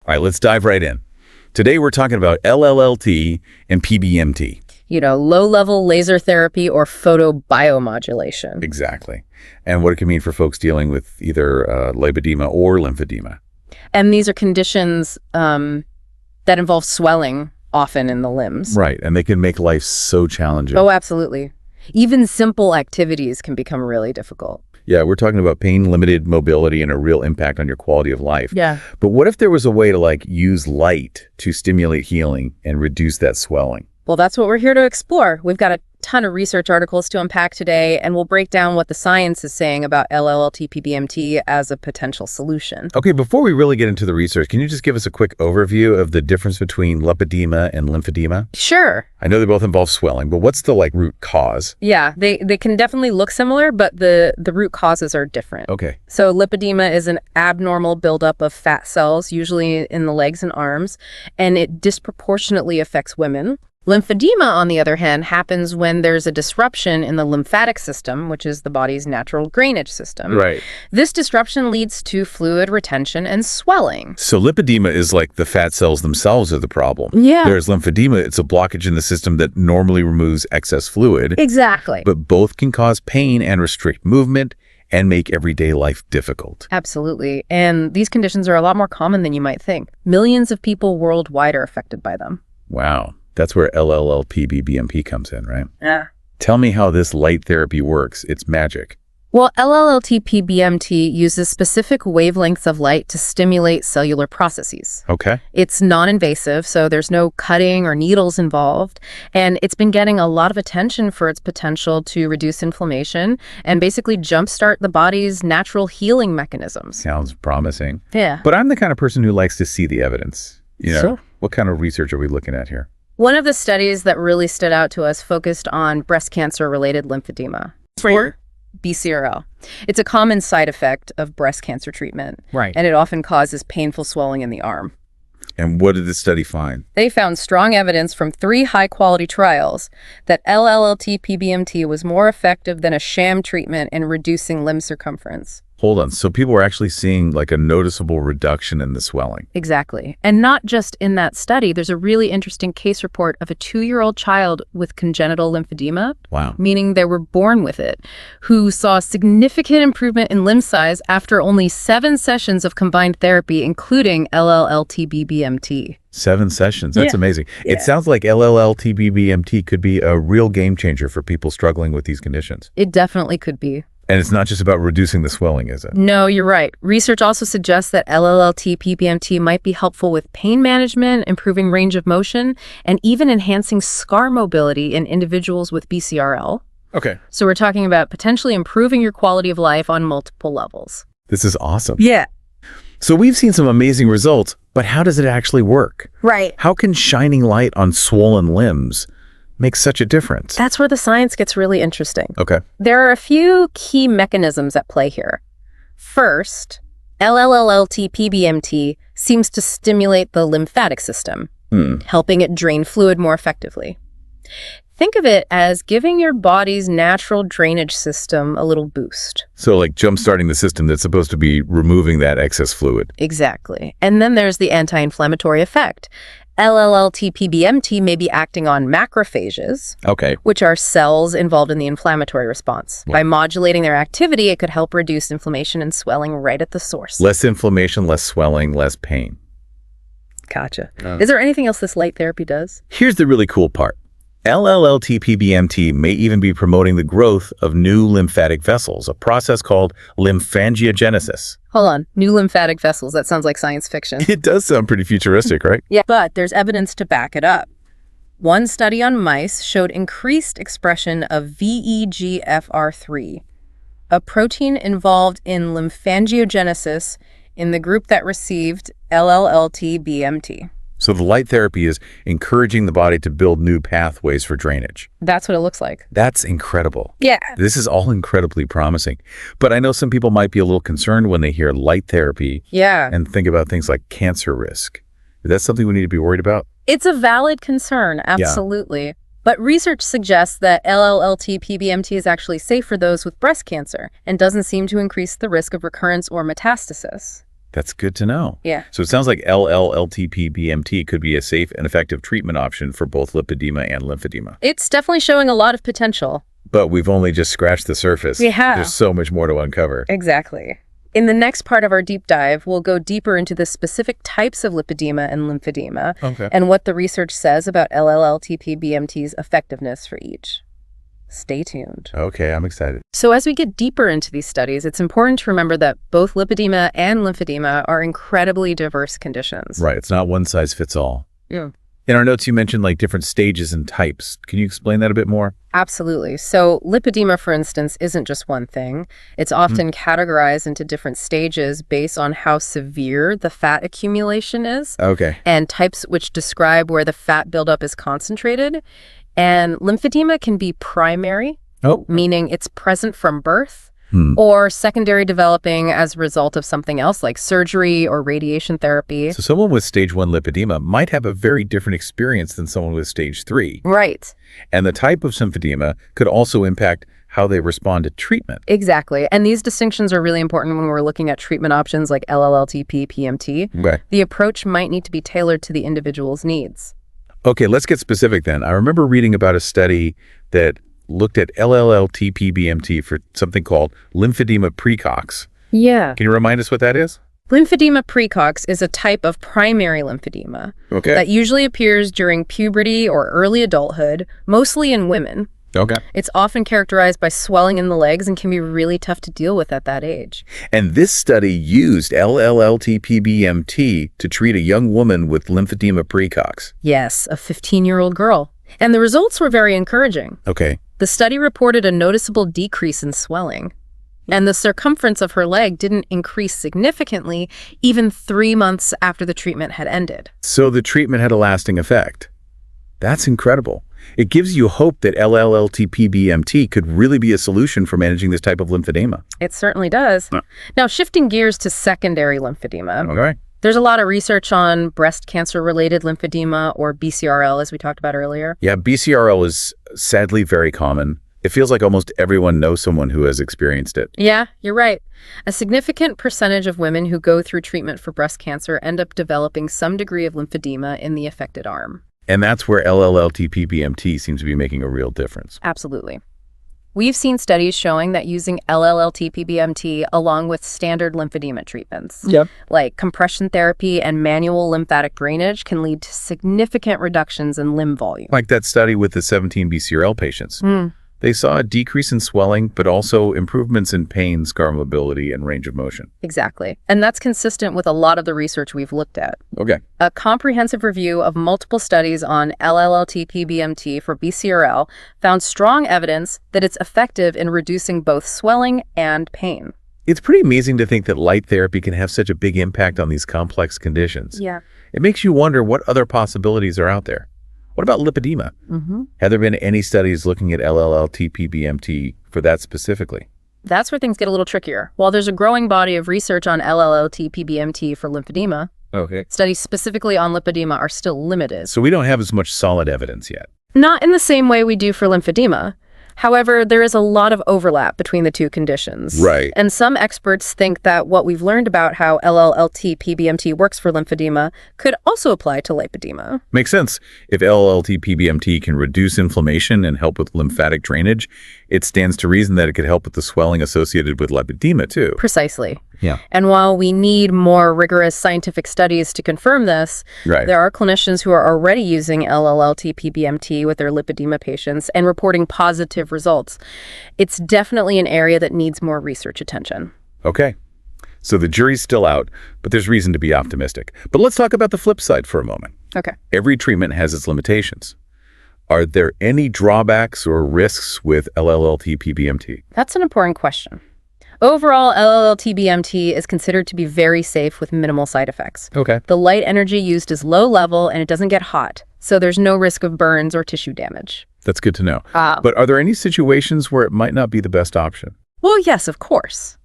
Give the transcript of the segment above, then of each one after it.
All right, let's dive right in. Today we're talking about LLLT and PBMT. Low-level laser therapy or photobiomodulation. Exactly. And what it can mean for folks dealing with either lipedema or lymphedema. And these are conditions that involve swelling often in the limbs. Right, and they can make life so challenging. Oh, absolutely. Even simple activities can become really difficult. Yeah, we're talking about pain-limited mobility and a real impact on your quality of life. Yeah. But what if there was a way to use light to stimulate healing and reduce that swelling? Well, that's what we're here to explore. We've got a ton of research articles to unpack today, and we'll break down what the science is saying about LLLT PBMT as a potential solution. Okay, before we really get into the research, can you just give us a quick overview of the difference between lipedema and lymphedema? Sure. I know they both involve swelling, but what's the root cause? Yeah, they can definitely look similar, but the root causes are different. Okay. So lipedema is an abnormal buildup of fat cells, usually in the legs and arms, and it disproportionately affects women. Lymphedema, on the other hand, happens when there's a disruption in the lymphatic system, which is the body's natural drainage system. Right. This disruption leads to fluid retention and swelling. So lipedema is like the fat cells themselves are the problem. Yeah. Whereas lymphedema, it's a blockage in the system that normally removes excess fluid. Exactly. But both can cause pain and restrict movement and make everyday life difficult. Absolutely. And these conditions are a lot more common than you might think. Millions of people worldwide are affected by them. Wow. That's where LLLT PBMT comes in, right? Yeah. Tell me how this light therapy works. It's magic. Well, LLLT PBMT uses specific wavelengths of light to stimulate cellular processes. Okay. It's non-invasive, so there's no cutting or needles involved, and it's been getting a lot of attention for its potential to reduce inflammation and basically jumpstart the body's natural healing mechanisms. Sounds promising. Yeah. But I'm the kind of person who likes to see the evidence. Sure. What kind of research are we looking at here? One of the studies that really stood out to us focused on breast cancer-related lymphedema, or BCRL. It's a common side effect of breast cancer treatment, Right. and it often causes painful swelling in the arm. And what did the study find? They found strong evidence from 3 high-quality trials that LLLT PBMT was more effective than a sham treatment in reducing limb circumference. Hold on. So people were actually seeing a noticeable reduction in the swelling. Exactly. And not just in that study. There's a really interesting case report of a 2-year-old child with congenital lymphedema, Wow. meaning they were born with it, who saw significant improvement in limb size after only 7 sessions of combined therapy, including LLLT BBMT. 7 sessions. That's amazing. Yeah. It sounds like LLLT BBMT could be a real game changer for people struggling with these conditions. It definitely could be. And it's not just about reducing the swelling, is it? No, you're right. Research also suggests that LLLT PBMT might be helpful with pain management, improving range of motion, and even enhancing scar mobility in individuals with BCRL. Okay. So we're talking about potentially improving your quality of life on multiple levels. This is awesome. Yeah. So we've seen some amazing results, but how does it actually work? Right. How can shining light on swollen limbs make such a difference? That's where the science gets really interesting. Okay. There are a few key mechanisms at play here. First, LLLT PBMT seems to stimulate the lymphatic system, helping it drain fluid more effectively. Think of it as giving your body's natural drainage system a little boost. So jump-starting the system that's supposed to be removing that excess fluid. Exactly. And then there's the anti-inflammatory effect. LLLT PBMT may be acting on macrophages, Okay. which are cells involved in the inflammatory response. By modulating their activity, it could help reduce inflammation and swelling right at the source. Less inflammation, less swelling, less pain. Gotcha. Is there anything else this light therapy does? Here's the really cool part. LLLT PBMT may even be promoting the growth of new lymphatic vessels, a process called lymphangiogenesis. Hold on. New lymphatic vessels. That sounds like science fiction. It does sound pretty futuristic, right? Yeah, but there's evidence to back it up. One study on mice showed increased expression of VEGFR3, a protein involved in lymphangiogenesis in the group that received LLLT BMT. So the light therapy is encouraging the body to build new pathways for drainage. That's what it looks like. That's incredible. Yeah. This is all incredibly promising. But I know some people might be a little concerned when they hear light therapy Yeah. and think about things like cancer risk. Is that something we need to be worried about? It's a valid concern, absolutely. But research suggests that LLLT PBMT is actually safe for those with breast cancer and doesn't seem to increase the risk of recurrence or metastasis. That's good to know. Yeah. So it sounds like LLLT PBMT could be a safe and effective treatment option for both lipedema and lymphedema. It's definitely showing a lot of potential. But we've only just scratched the surface. We have. There's so much more to uncover. Exactly. In the next part of our deep dive, we'll go deeper into the specific types of lipedema and lymphedema and what the research says about LLLT PBMT's effectiveness for each. Stay tuned. Okay, I'm excited. So as we get deeper into these studies, it's important to remember that both lipedema and lymphedema are incredibly diverse conditions. Right, it's not one size fits all. Yeah. In our notes, you mentioned like different stages and types. Can you explain that a bit more? Absolutely. So lipedema, for instance, isn't just one thing. It's often categorized into different stages based on how severe the fat accumulation is. Okay. And types which describe where the fat buildup is concentrated. And lymphedema can be primary, meaning it's present from birth, or secondary, developing as a result of something else like surgery or radiation therapy. So someone with stage 1 lipedema might have a very different experience than someone with stage 3. Right. And the type of lymphedema could also impact how they respond to treatment. Exactly. And these distinctions are really important when we're looking at treatment options like LLLT, PBMT. Okay. The approach might need to be tailored to the individual's needs. Okay, let's get specific then. I remember reading about a study that looked at LLLT PBMT for something called lymphedema precox. Yeah. Can you remind us what that is? Lymphedema precox is a type of primary lymphedema that usually appears during puberty or early adulthood, mostly in women. Okay. It's often characterized by swelling in the legs and can be really tough to deal with at that age. And this study used LLLT PBMT to treat a young woman with lymphedema precox. Yes, a 15-year-old girl. And the results were very encouraging. Okay. The study reported a noticeable decrease in swelling. And the circumference of her leg didn't increase significantly even 3 months after the treatment had ended. So the treatment had a lasting effect. That's incredible. It gives you hope that LLLT PBMT could really be a solution for managing this type of lymphedema. It certainly does. Now, shifting gears to secondary lymphedema. Okay. There's a lot of research on breast cancer-related lymphedema, or BCRL, as we talked about earlier. Yeah, BCRL is sadly very common. It feels like almost everyone knows someone who has experienced it. Yeah, you're right. A significant percentage of women who go through treatment for breast cancer end up developing some degree of lymphedema in the affected arm. And that's where LLLT PBMT seems to be making a real difference. Absolutely. We've seen studies showing that using LLLT PBMT along with standard lymphedema treatments, like compression therapy and manual lymphatic drainage, can lead to significant reductions in limb volume. Like that study with the 17 BCRL patients. They saw a decrease in swelling, but also improvements in pain, scar mobility, and range of motion. Exactly. And that's consistent with a lot of the research we've looked at. Okay. A comprehensive review of multiple studies on LLLT PBMT for BCRL found strong evidence that it's effective in reducing both swelling and pain. It's pretty amazing to think that light therapy can have such a big impact on these complex conditions. Yeah. It makes you wonder what other possibilities are out there. What about lipedema? Have there been any studies looking at LLLT PBMT for that specifically? That's where things get a little trickier. While there's a growing body of research on LLLT PBMT for lymphedema, studies specifically on lipedema are still limited. So we don't have as much solid evidence yet. Not in the same way we do for lymphedema. However, there is a lot of overlap between the two conditions. Right. And some experts think that what we've learned about how LLLT PBMT works for lymphedema could also apply to lipedema. Makes sense. If LLLT PBMT can reduce inflammation and help with lymphatic drainage, it stands to reason that it could help with the swelling associated with lipedema too. Precisely. Yeah. And while we need more rigorous scientific studies to confirm this, there are clinicians who are already using LLLT PBMT with their lipedema patients and reporting positive results. It's definitely an area that needs more research attention. Okay. So the jury's still out, but there's reason to be optimistic. But let's talk about the flip side for a moment. Okay. Every treatment has its limitations. Are there any drawbacks or risks with LLLT PBMT? That's an important question. Overall, LLLT PBMT is considered to be very safe with minimal side effects. Okay. The light energy used is low level and it doesn't get hot, so there's no risk of burns or tissue damage. That's good to know. But are there any situations where it might not be the best option? Well, yes, of course.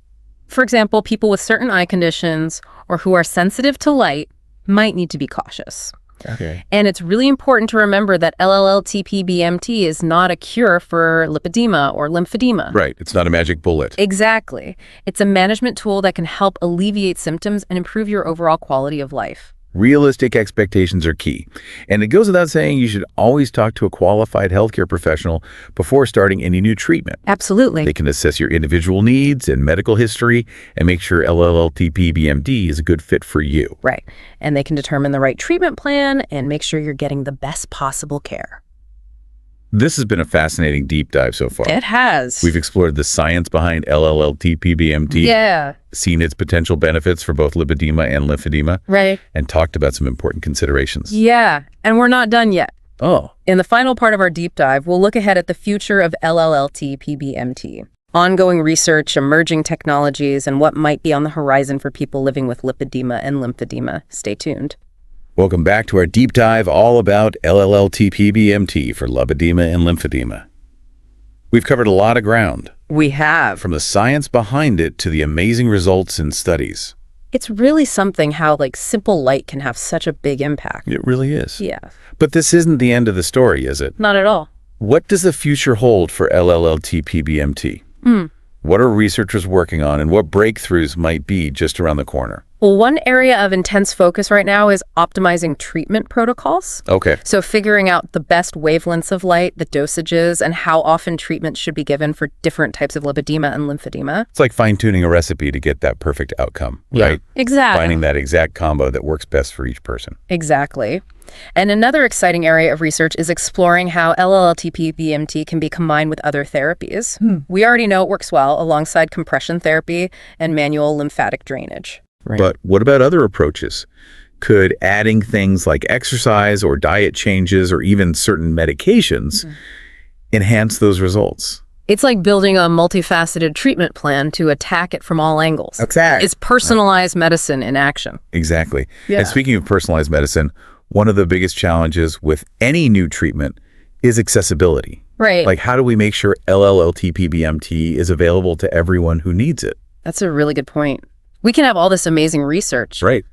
For example, people with certain eye conditions or who are sensitive to light might need to be cautious. Okay. And it's really important to remember that LLLT PBMT is not a cure for lipedema or lymphedema. Right. It's not a magic bullet. Exactly. It's a management tool that can help alleviate symptoms and improve your overall quality of life. Realistic expectations are key. And it goes without saying you should always talk to a qualified healthcare professional before starting any new treatment. Absolutely. They can assess your individual needs and medical history and make sure LLLT PBMD is a good fit for you. Right. And they can determine the right treatment plan and make sure you're getting the best possible care. This has been a fascinating deep dive so far. It has. We've explored the science behind LLLT PBMT, Yeah. seen its potential benefits for both lipedema and lymphedema, Right. and talked about some important considerations. Yeah. And we're not done yet. Oh, In the final part of our deep dive, we'll look ahead at the future of LLLT PBMT, ongoing research, emerging technologies, and what might be on the horizon for people living with lipedema and lymphedema. Stay tuned. welcome back to our deep dive all about LLLT PBMT for lipedema and lymphedema. We've covered a lot of ground, We have. from the science behind it to the amazing results in studies. It's really something how, simple light can have such a big impact. It really is. Yeah. But this isn't the end of the story, is it? Not at all. What does the future hold for LLLT PBMT? What are researchers working on, and what breakthroughs might be just around the corner? Well, one area of intense focus right now is optimizing treatment protocols. Okay. So figuring out the best wavelengths of light, the dosages, and how often treatment should be given for different types of lipedema and lymphedema. It's like fine-tuning a recipe to get that perfect outcome, right? Exactly. Finding that exact combo that works best for each person. Exactly. And another exciting area of research is exploring how LLLT PBMT can be combined with other therapies. We already know it works well alongside compression therapy and manual lymphatic drainage. Right. But what about other approaches? Could adding things like exercise or diet changes or even certain medications enhance those results? It's like building a multifaceted treatment plan to attack it from all angles. Exactly. It's personalized medicine in action. Exactly. Yeah. And speaking of personalized medicine, one of the biggest challenges with any new treatment is accessibility. Right. Like, how do we make sure LLLT PBMT is available to everyone who needs it? That's a really good point. We can have all this amazing research, Right.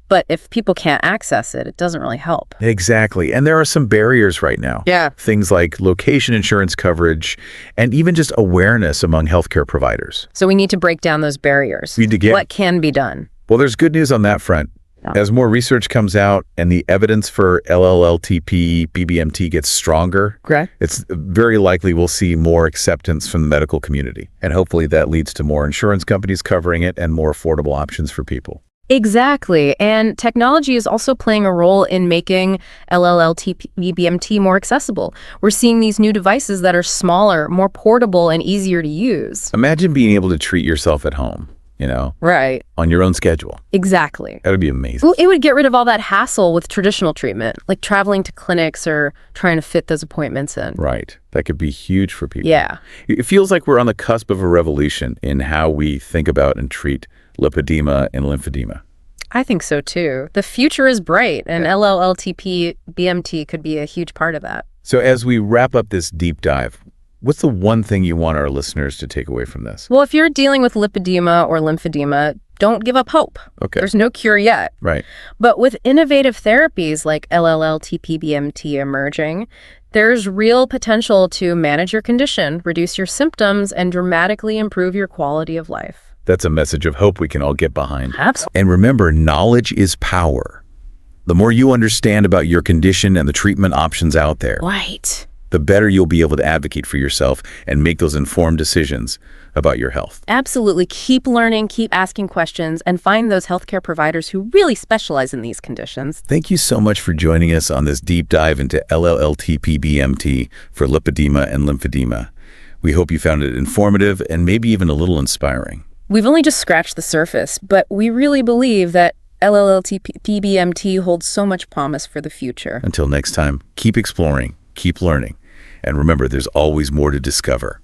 but if people can't access it, it doesn't really help. Exactly. And there are some barriers right now. Yeah. Things like location insurance coverage and even just awareness among healthcare providers. So we need to break down those barriers. We need to get- What can be done? Well, there's good news on that front. Yeah. As more research comes out and the evidence for LLLT PBMT gets stronger, Okay. it's very likely we'll see more acceptance from the medical community. And hopefully that leads to more insurance companies covering it and more affordable options for people. Exactly. And technology is also playing a role in making LLLT PBMT more accessible. We're seeing these new devices that are smaller, more portable, and easier to use. Imagine being able to treat yourself at home, Right. on your own schedule. Exactly. That would be amazing. Well, it would get rid of all that hassle with traditional treatment, like traveling to clinics or trying to fit those appointments in. Right. That could be huge for people. Yeah. It feels like we're on the cusp of a revolution in how we think about and treat lipedema and lymphedema. I think so too. The future is bright, and LLLT PBMT could be a huge part of that. So as we wrap up this deep dive, what's the one thing you want our listeners to take away from this? Well, if you're dealing with lipedema or lymphedema, don't give up hope. Okay. There's no cure yet. Right. But with innovative therapies like LLLT PBMT emerging, there's real potential to manage your condition, reduce your symptoms, and dramatically improve your quality of life. That's a message of hope we can all get behind. Absolutely. And remember, knowledge is power. The more you understand about your condition and the treatment options out there, Right. the better you'll be able to advocate for yourself and make those informed decisions about your health. Absolutely. Keep learning, keep asking questions, and find those healthcare providers who really specialize in these conditions. Thank you so much for joining us on this deep dive into LLLT PBMT for lipedema and lymphedema. We hope you found it informative and maybe even a little inspiring. We've only just scratched the surface, but we really believe that LLLT PBMT holds so much promise for the future. Until next time, keep exploring, keep learning, and remember, there's always more to discover.